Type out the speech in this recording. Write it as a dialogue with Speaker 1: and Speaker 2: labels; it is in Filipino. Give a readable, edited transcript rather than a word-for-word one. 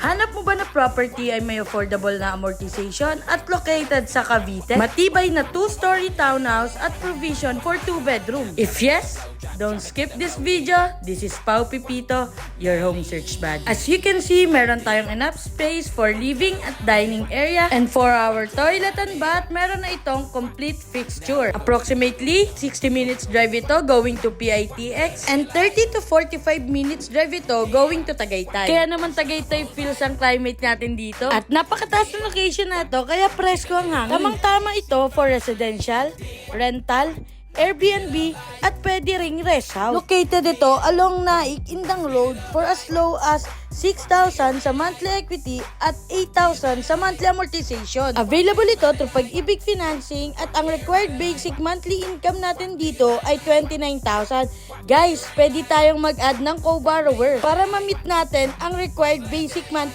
Speaker 1: Hanap mo ba na property ay may affordable na amortization at located sa Cavite? Matibay na 2-story townhouse at provision for 2 bedroom. If yes, don't skip this video. This is Pau Pipito, your home search buddy. As you can see, meron tayong enough space for living at dining area, and for our toilet and bath, meron na itong complete fixture. Approximately 60 minutes drive ito going to PITX and 30 to 45 minutes drive ito going to Tagaytay. Kaya naman Tagaytay feels ang climate natin dito. At napakataas na location na to, kaya presko ang hangin. Tamang-tama ito for residential, rental, Airbnb, at pwede ring rest house. Located ito along Naik Indang Road for as low as 6,000 sa monthly equity at 8,000 sa monthly amortization. Available ito through Pag-ibig Financing at ang required basic monthly income natin dito ay 29,000. Guys, pwede tayong mag-add ng co-borrower para ma-meet natin ang required basic monthly